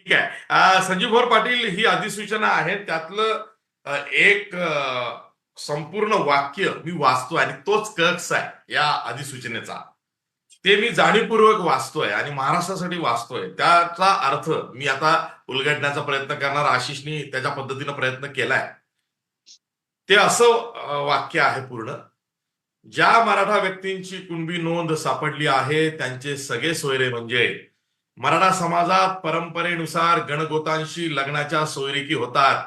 ठीक आहे. संजीव भोर पाटील ही अधिसूचना आहे, त्यातलं एक संपूर्ण वाक्य मी वाचतोय आणि तोच कक्स आहे या अधिसूचनेचा. ते मी जाणीवपूर्वक वाचतोय आणि महाराष्ट्रासाठी वाचतोय. त्याचा अर्थ मी आता उलगडण्याचा प्रयत्न करणार. आशिषनी त्याच्या पद्धतीनं प्रयत्न केलाय. ते असं वाक्य आहे पूर्ण. ज्या मराठा व्यक्तींची कुणबी नोंद सापडली आहे त्यांचे सगळे सोयरे म्हणजे मराठा समाजात परंपरेनुसार गणगोतांशी लग्नाच्या सोयरिकी होतात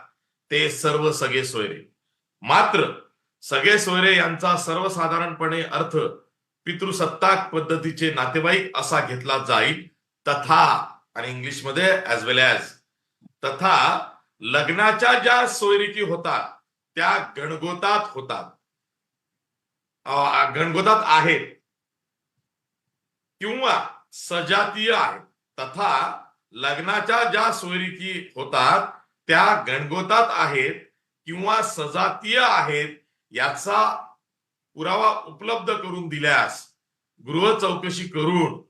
ते सर्व सगळे सोयरे. मात्र सगळे सोयरे यांचा सर्वसाधारणपणे अर्थ पितृसत्ताक पद्धतीचे नातेवाईक असा घेतला जाईल. तथा आणि इंग्लिशमध्ये ऍज वेल ऍज तथा लग्नाच्या ज्या सोयरिकी होतात त्या गणगोतात होतात, गणगोतात आहेत किंवा सजातीय आहेत. तथा लग्नाच्या ज्या सोयरिकी होतात त्या गणगोतात आहेत किंवा सजातीय आहेत याचा पुरावा उपलब्ध करून दिल्यास गृह चौकशी करून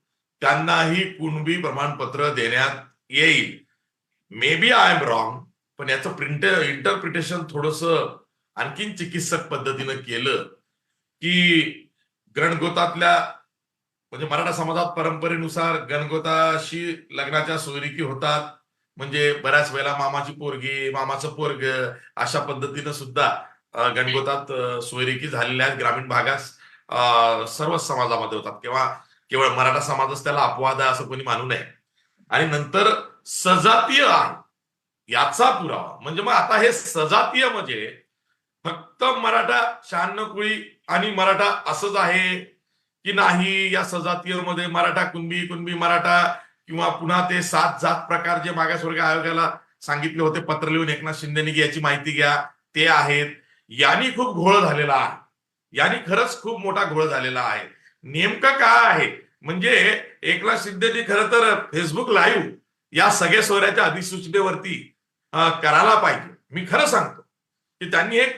त्यांनाही कुणबी प्रमाणपत्र देण्यात येईल. Maybe I am wrong, पण याचं इंटरप्रिटेशन थोडस आणखीन चिकित्सक पद्धतीनं केलं की गणगोतातल्या म्हणजे मराठा समाजात परंपरेनुसार गणगोताशी लग्नाच्या सोयरिकी होतात, म्हणजे बऱ्याच वेळेला मामाची पोरगी मामाचं पोरग अशा पद्धतीनं सुद्धा गणगोतात सोयरिकी झालेल्या आहेत ग्रामीण भागात सर्व समाजामध्ये होतात. किंवा केवळ मराठा समाजच त्याला अपवाद आहे असं कोणी मानू नये. आणि नंतर सजातीय आहे याचा पुरावा म्हणजे मग आता हे सजातीय म्हणजे फक्त मराठा 96 कुळी आणि मराठा असंच आहे की नाही. या सजातीयमध्ये मराठा कुणबी, कुणबी मराठा किंवा पुन्हा ते 7 जात प्रकार जे मागासवर्ग आयोगाला सांगितले होते पत्र लिहून एकनाथ शिंदेनी की याची माहिती घ्या ते आहेत. यांनी खूप घोळ झालेला आहे. यांनी खरंच खूप मोठा घोळ झालेला आहे. नेमकं काय आहे म्हणजे एकनाथ शिंदेनी खरं तर फेसबुक लाईव्ह या सगळ्या सोयऱ्याच्या अधिसूचनेवरती करायला पाहिजे. मी खरं सांगतो की त्यांनी एक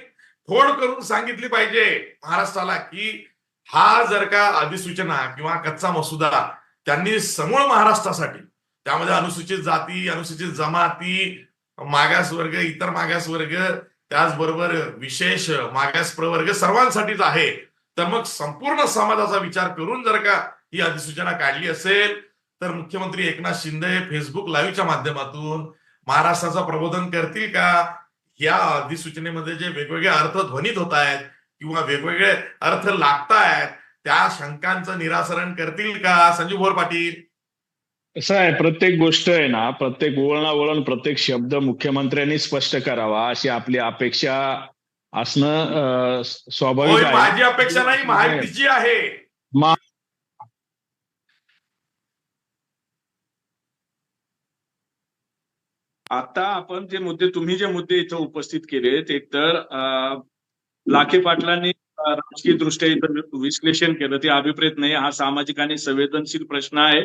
फोड करून सांगितली पाहिजे महाराष्ट्राला की हा जर का अधिसूचना किंवा कच्चा मसुदा त्यांनी समूळ महाराष्ट्रासाठी, त्यामध्ये अनुसूचित जाती, अनुसूचित जमाती, मागासवर्ग, इतर मागासवर्ग, त्याचबरोबर विशेष मागास प्रवर्ग सर्वांसाठीच आहे. तर मग संपूर्ण समाजाचा विचार करून जर का ही अधिसूचना काढली असेल तर मुख्यमंत्री एकनाथ शिंदे फेसबुक लाईव्हच्या माध्यमातून महाराष्ट्राचं प्रबोधन करतील का? या अधिसूचनेमध्ये जे वेगवेगळे अर्थ ध्वनित होत आहेत किंवा वेगवेगळे अर्थ लागतायत त्या शंकांचं निराकरण करतील का संजीव भोर पाटील? कसं आहे, प्रत्येक गोष्ट आहे ना, प्रत्येक वळणावळण, प्रत्येक शब्द मुख्यमंत्र्यांनी स्पष्ट करावा अशी आपली अपेक्षा असणं स्वाभाविक आहे. माझी अपेक्षा नाही, माहितीची आहे. आता आपण जे मुद्दे, तुम्ही जे मुद्दे इथं उपस्थित केले ते तर लाखे पाटलांनी राजकीय दृष्ट्या इथं विश्लेषण केलं, ते अभिप्रेत नाही. हा सामाजिक आणि संवेदनशील प्रश्न आहे.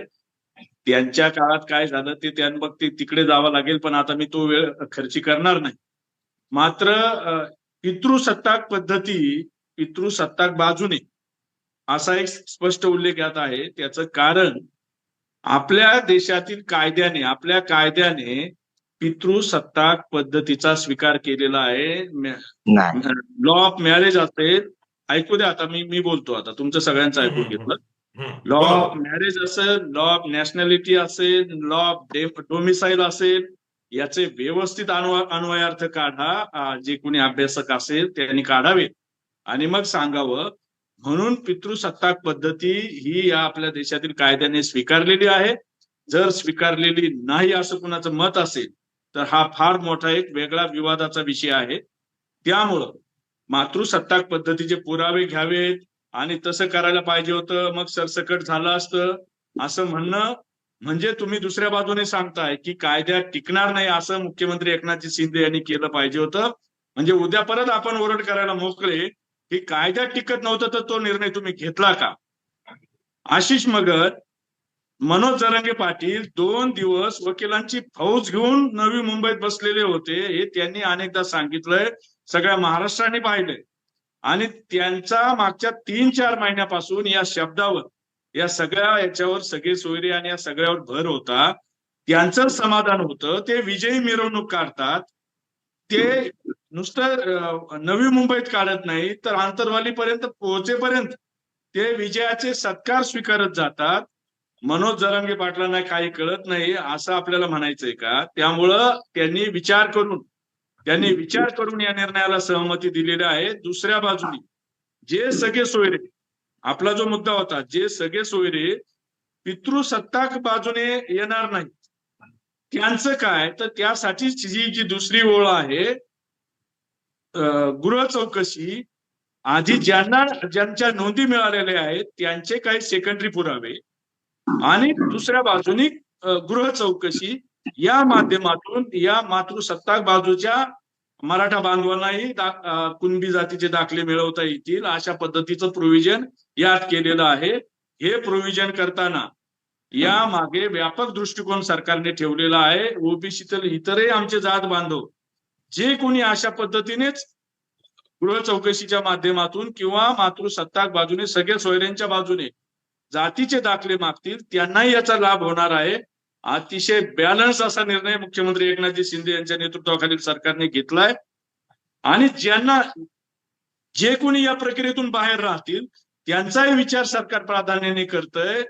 त्यांच्या काळात काय झालं ते त्यांना ते तिकडे जावं लागेल, पण आता मी तो वेळ खर्ची करणार नाही. मात्र पितृसत्ताक पद्धती, पितृसत्ताक बाजूने असा एक स्पष्ट उल्लेख यात आहे. त्याचं कारण आपल्या देशातील कायद्याने, आपल्या कायद्याने पितृसत्ताक पद्धतीचा स्वीकार केलेला आहे. लॉ ऑफ मॅरेज असेल, ऐकू द्या आता, मी बोलतो आता, तुमचं सगळ्यांचं ऐकून घेतलं. लॉ ऑफ मॅरेज असेल, लॉ ऑफ नॅशनॅलिटी असेल, लॉ ऑफ डोमिसाईल असेल, याचे व्यवस्थित अन्वयार्थ काढा. जे कोणी अभ्यासक असेल त्यांनी काढावे आणि मग सांगावं. म्हणून पितृसत्ताक पद्धती ही या आपल्या देशातील कायद्याने स्वीकारलेली आहे. जर स्वीकारलेली नाही असं कुणाचं मत असेल तर हा फार मोठा एक वेगळा विवादाचा विषय आहे. त्यामुळं मातृसत्ताक पद्धतीचे पुरावे घ्यावेत आणि तसं करायला पाहिजे होतं, मग सरसकट झालं असतं असं म्हणणं म्हणजे तुम्ही दुसऱ्या बाजूने सांगताय की कायद्यात टिकणार नाही असं मुख्यमंत्री एकनाथ शिंदे यांनी केलं पाहिजे होतं. म्हणजे उद्या परत आपण ओरड करायला मोकळे की कायद्यात टिकत नव्हतं तर तो निर्णय तुम्ही घेतला का? आशिष मगर, मनोज जरांगे पाटील 2 दिवस वकिलांची फौज घेऊन नवी मुंबईत बसलेले होते. हे त्यांनी अनेकदा सांगितलंय, सगळ्या महाराष्ट्राने पाहिलंय. आणि त्यांचा मागच्या 3-4 महिन्यापासून या शब्दावर, या सगळ्या याच्यावर सगळे सोयरे आणि या सगळ्यावर भर होता त्यांचं समाधान होतं, ते विजयी मिरवणूक काढतात, ते नुसतं नवी मुंबईत काढत नाही तर आंतरवालीपर्यंत पोहोचेपर्यंत ते विजयाचे सत्कार स्वीकारत जातात. मनोज जरांगे पाटलांना काही कळत नाही असं आपल्याला म्हणायचंय का? त्यामुळं त्यांनी विचार करून या निर्णयाला सहमती दिलेली आहे. दुसऱ्या बाजूने जे सगळे सोयरे, आपला जो मुद्दा होता, जे सगळे सोयरे पितृसत्ताक बाजूने येणार नाही त्यांचं काय, तर त्यासाठी जी दुसरी ओळ आहे गृह चौकशी, आधी ज्यांच्या नोंदी मिळालेल्या आहेत त्यांचे काही सेकंडरी पुरावे आणि दुसऱ्या बाजूने गृह चौकशी या माध्यमातून या मातृसत्ताक बाजूच्या मराठा बांधवांनाही कुणबी जातीचे दाखले मिळवता येतील अशा पद्धतीचं प्रोव्हिजन यात केलेलं आहे. हे प्रोव्हिजन करताना या मागे व्यापक दृष्टिकोन सरकारने ठेवलेला आहे. ओबीसीतील इतरही आमचे जात बांधव जे कोणी अशा पद्धतीनेच गृह चौकशीच्या माध्यमातून किंवा मातृसत्ताक बाजूने सगळ्या सोयऱ्यांच्या बाजूने जातीचे दाखले मागतील त्यांनाही याचा लाभ होणार आहे. अतिशय बॅलन्स असा निर्णय मुख्यमंत्री एकनाथजी शिंदे यांच्या नेतृत्वाखालील सरकारने घेतलाय आणि जे कोणी या प्रक्रियेतून बाहेर राहतील त्यांचाही विचार सरकार प्राधान्याने करतंय.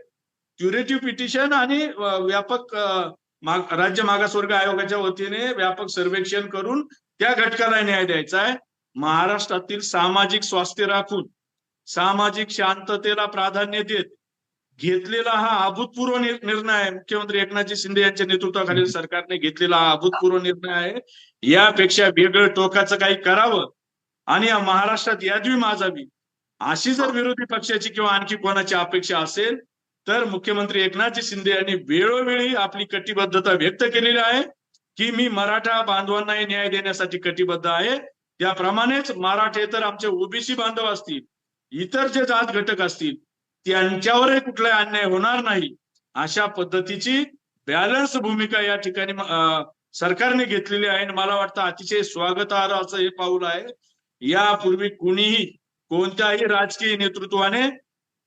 क्युरेटिव्ह पिटिशन आणि व्यापक राज्य मागासवर्ग आयोगाच्या वतीने व्यापक सर्वेक्षण करून त्या घटकाला न्याय द्यायचा आहे. महाराष्ट्रातील सामाजिक स्वास्थ्य राखून सामाजिक शांततेला प्राधान्य देत घेतलेला हा अभूतपूर्व निर्णय आहे. मुख्यमंत्री एकनाथजी शिंदे यांच्या नेतृत्वाखालील सरकारने घेतलेला हा अभूतपूर्व निर्णय आहे. यापेक्षा वेगळं टोकाचं काही करावं आणि या महाराष्ट्रात यादवी माजावी अशी जर विरोधी पक्षाची किंवा आणखी कोणाची अपेक्षा असेल तर मुख्यमंत्री एकनाथजी शिंदे यांनी वेळोवेळी आपली कटिबद्धता व्यक्त केलेली आहे की मी मराठा बांधवांनाही न्याय देण्यासाठी कटिबद्ध आहे. त्याप्रमाणेच मराठेतर आमचे ओबीसी बांधव असतील, इतर जे जात घटक असतील त्यांच्यावरही कुठलाही अन्याय होणार नाही अशा पद्धतीची बॅलन्स भूमिका या ठिकाणी सरकारने घेतलेली आहे. मला वाटतं अतिशय स्वागतार्ह असं हे पाऊल आहे. यापूर्वी कुणीही कोणत्याही राजकीय नेतृत्वाने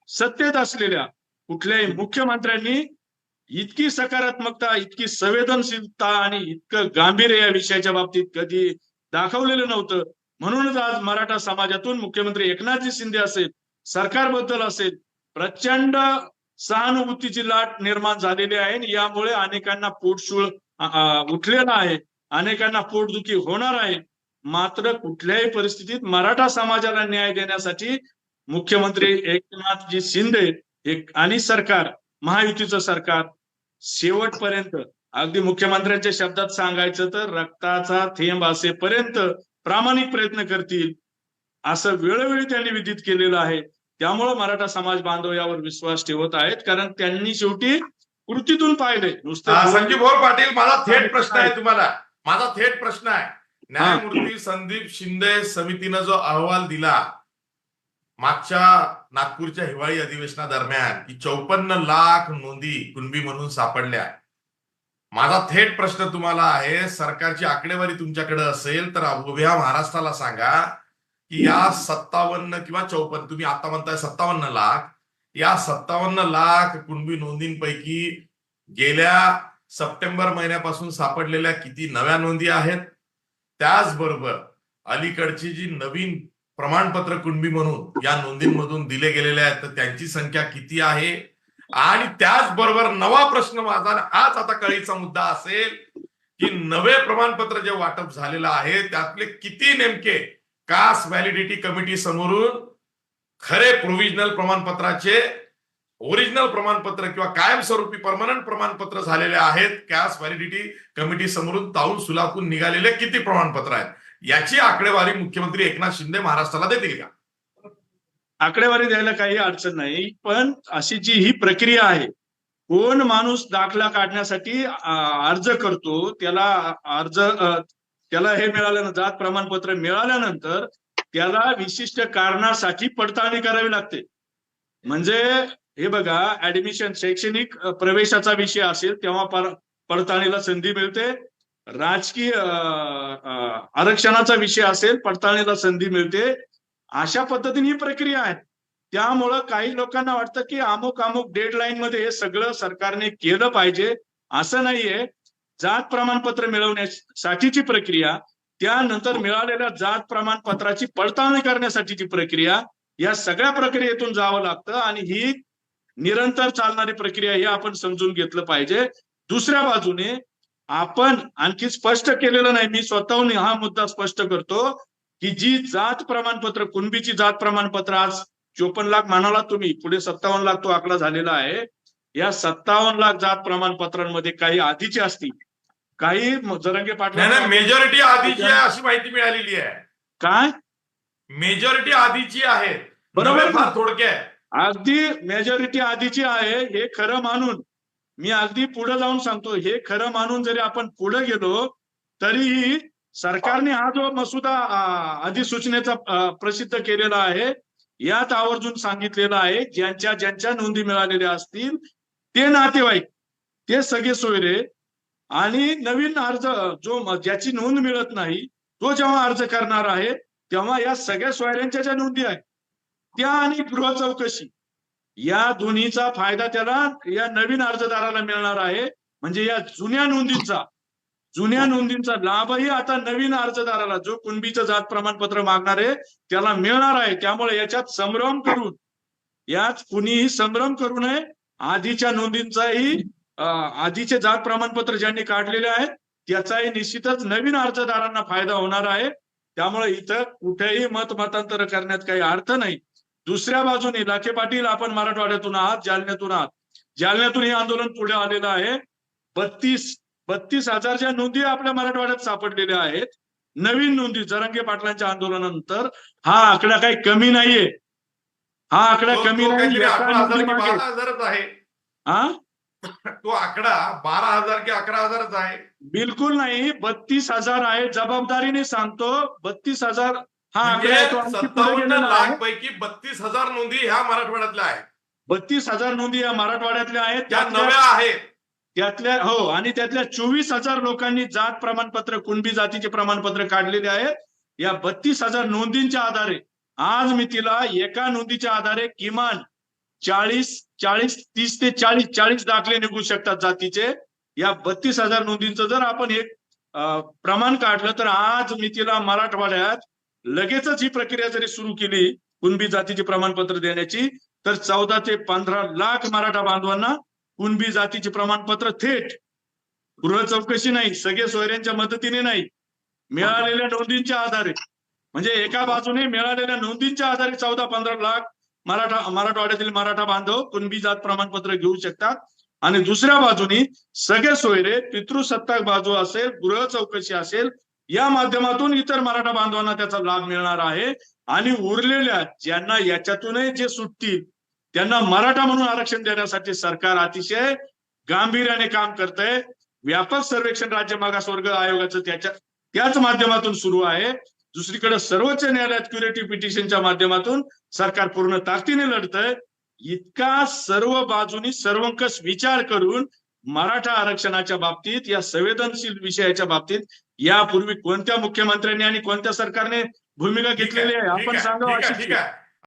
सत्तेत असलेल्या कुठल्याही मुख्यमंत्र्यांनी इतकी सकारात्मकता, इतकी संवेदनशीलता आणि इतकं गांभीर्य या विषयाच्या बाबतीत कधी दाखवलेलं नव्हतं. म्हणूनच आज मराठा समाजातून मुख्यमंत्री एकनाथजी शिंदे असेल, सरकारबद्दल असेल, प्रचंड सहानुभूतीची लाट निर्माण झालेली आहे. यामुळे अनेकांना पोटशूळ उठलेला आहे, अनेकांना पोटदुखी होणार आहे. मात्र कुठल्याही परिस्थितीत मराठा समाजाला न्याय देण्यासाठी मुख्यमंत्री एकनाथजी शिंदे आणि सरकार, महायुतीचं सरकार शेवटपर्यंत, अगदी मुख्यमंत्र्यांच्या शब्दात सांगायचं तर रक्ताचा थेंब असेपर्यंत प्रामाणिक प्रयत्न करतील असं वेळोवेळी त्यांनी विदित केलेलं आहे. त्यामुळे मराठा समाज बांधव यावर विश्वास ठेवत आहेत, कारण त्यांनी शेवटी कृतीतून पाहिले. नुसतं संजीव भोर पाटील, माझा थेट प्रश्न आहे तुम्हाला. माझा थेट प्रश्न आहे, न्यायमूर्ती संदीप शिंदे समितीनं जो अहवाल दिला मागच्या नागपूरच्या हिवाळी अधिवेशनादरम्यान की 54 लाख नोंदी कुणबी म्हणून सापडल्या. माझा थेट प्रश्न तुम्हाला आहे, सरकारची आकडेवारी तुमच्याकडे असेल तर उभ्या महाराष्ट्राला सांगा की या 57 किंवा 54, तुम्ही आता म्हणताय 57 लाख, या 57 लाख कुणबी नोंदींपैकी गेल्या सप्टेंबर महिन्यापासून सापडलेल्या किती नव्या नोंदी आहेत? त्याचबरोबर अलीकडची जी नवीन प्रमाणपत्र कुणबी म्हणून या नोंदींमधून दिले गेलेले आहेत तर त्यांची संख्या किती आहे? आणि त्याचबरोबर नवा प्रश्न माझा हाच आता कळीचा मुद्दा असेल की नवे प्रमाणपत्र जे वाटप झालेलं आहे त्यातले किती नेमके कास्ट व्हॅलिडिटी कमिटी समोरून खरे प्रोव्हिजनल प्रमाणपत्राचे ओरिजिनल प्रमाणपत्र किंवा कायमस्वरूपी परमनंट प्रमाणपत्र झालेले आहेत? कास्ट व्हॅलिडिटी कमिटी समोरून ताऊन सुलाखून निघालेले किती प्रमाणपत्र आहेत? याची आकडेवारी मुख्यमंत्री एकनाथ शिंदे महाराष्ट्राला देतील का? आकडेवारी द्यायला काही अडचण नाही, पण अशी जी ही प्रक्रिया आहे, कोण माणूस दाखला काढण्यासाठी अर्ज करतो त्याला हे मिळाल्यानंतर, जात प्रमाणपत्र मिळाल्यानंतर त्याला विशिष्ट कारणासाठी पडताळणी करावी लागते. म्हणजे हे बघा, ऍडमिशन शैक्षणिक प्रवेशाचा विषय असेल तेव्हा पडताळणीला संधी मिळते, राजकीय आरक्षणाचा विषय असेल पडताळणीला संधी मिळते. अशा पद्धतीने ही प्रक्रिया आहे. त्यामुळं काही लोकांना वाटतं की अमुक डेडलाईन मध्ये हे सगळं सरकारने केलं पाहिजे. असं नाहीये. जात प्रमाणपत्र मिळवण्यासाठीची प्रक्रिया, त्यानंतर मिळालेल्या जात प्रमाणपत्राची पडताळणी करण्यासाठीची प्रक्रिया, या सगळ्या प्रक्रियेतून जावं लागतं आणि ही निरंतर चालणारी प्रक्रिया हे आपण समजून घेतलं पाहिजे. दुसऱ्या बाजूने आपण आणखी स्पष्ट केलेलं नाही, मी स्वतःहून हा मुद्दा स्पष्ट करतो की जी जात प्रमाणपत्र, कुणबीची जात प्रमाणपत्र आज 54 लाख म्हणाला तुम्ही, पुढे 57 लाख तो आकडा झालेला आहे. या 57 लाख जात प्रमाणपत्रांमध्ये काही आधीची असतील, काही जरांगे पाटील मेजॉरिटी आधीची आहे अशी माहिती मिळालेली आहे. काय मेजॉरिटी आधीची आहे, बरोबर, फार थोडक्यात. अगदी मेजॉरिटी आधीची आहे हे खरं मानून, मी अगदी पुढे जाऊन सांगतो, हे खरं मानून जरी आपण पुढे गेलो तरीही सरकारने हा जो मसुदा अधिसूचनेचा प्रसिद्ध केलेला आहे यात आवर्जून सांगितलेलं आहे ज्यांच्या ज्यांच्या नोंदी मिळालेल्या असतील ते नातेवाईक, ते सगळे सोयरे आणि नवीन अर्ज जो ज्याची नोंद मिळत नाही तो जेव्हा अर्ज करणार आहे तेव्हा या सगळ्या सोयऱ्यांच्या ज्या नोंदी आहेत त्या आणि गृह चौकशी या दोन्हीचा फायदा त्याला या नवीन अर्जदाराला मिळणार आहे. म्हणजे या जुन्या नोंदींचा लाभही आता नवीन अर्जदाराला, जो कुणबीचं जात प्रमाणपत्र मागणार आहे त्याला मिळणार आहे. त्यामुळे याच्यात संभ्रम करून, यात कुणीही संभ्रम करू नये. आधीच्या नोंदींचाही, आधीचे जात प्रमाणपत्र ज्यांनी काढलेले आहेत त्याचाही निश्चितच नवीन अर्जदारांना फायदा होणार आहे. त्यामुळे इथं कुठेही मतांतर करण्यात काही अर्थ नाही. दुसऱ्या बाजूने लाखे पाटील, आपण मराठवाड्यातून आहात, जालन्यातून हे आंदोलन पुढे आलेलं आहे. 32,000 नोंदी आपल्या मराठवाड्यात सापडलेल्या आहेत. नवीन नोंदी जरांगे पाटलांच्या आंदोलनानंतर हा आकडा काही कमी नाहीये, हा आकडा कमी नाही. 12,000 आहे हा तो आकडा 12,000 की 11,000 आहे. बिलकुल नाही, 32,000 आहे. जबाबदारीने सांगतो 32,000 हा आकडा आहे. तो आणखी पुढे 57 गेलेला लाख आहे. पैकी 32,000 नोंदी ह्या मराठवाड्यातल्या आहेत. 32,000 नोंदी या मराठवाड्यातल्या आहेत, त्या नव्या आहेत. त्यातल्या हो, आणि त्यातल्या 24,000 लोकांनी जात प्रमाणपत्र, कुणबी जातीचे प्रमाणपत्र काढलेले आहेत. या 32,000 नोंदींच्या आधारे आज मी तिला एका नोंदीच्या आधारे किमान 30 ते 40 दाखले निघू शकतात जातीचे. या 32,000 नोंदींचं जर आपण एक प्रमाण काढलं तर आज मी तिला मराठवाड्यात लगेचच ही प्रक्रिया जरी सुरू केली कुणबी जातीचे प्रमाणपत्र देण्याची तर 14 ते 15 लाख मराठा बांधवांना कुणबी जातीचे प्रमाणपत्र थेट, गृह चौकशी नाही, सगळे सोयऱ्यांच्या मदतीने नाही, मिळालेल्या नोंदींच्या आधारे, म्हणजे एका बाजूने मिळालेल्या नोंदींच्या आधारे 14-15 लाख मराठवाड्यातील मराठा बांधव कुणबी जात प्रमाणपत्र घेऊ शकतात. आणि दुसऱ्या बाजूने सगळे सोयरे, पितृसत्ताक बाजू असेल, गृह चौकशी असेल, या माध्यमातून इतर मराठा बांधवांना त्याचा लाभ मिळणार आहे. आणि उरलेल्या ज्यांना याच्यातूनही जे सुटतील त्यांना मराठा म्हणून आरक्षण देण्यासाठी सरकार अतिशय गांभीर्याने काम करतंय. व्यापक सर्वेक्षण राज्य मागासवर्ग आयोगाचं त्याच माध्यमातून सुरू आहे. दुसरीकडे सर्वोच्च न्यायालयात क्युरेटिव्ह पिटिशनच्या माध्यमातून सरकार पूर्ण ताकदीने लढतंय. इतका सर्व बाजूनी सर्वंकष विचार करून मराठा आरक्षणाच्या बाबतीत, या संवेदनशील विषयाच्या बाबतीत यापूर्वी कोणत्या मुख्यमंत्र्यांनी आणि कोणत्या सरकारने भूमिका घेतलेली आहे आपण सांगा. ठीक आहे.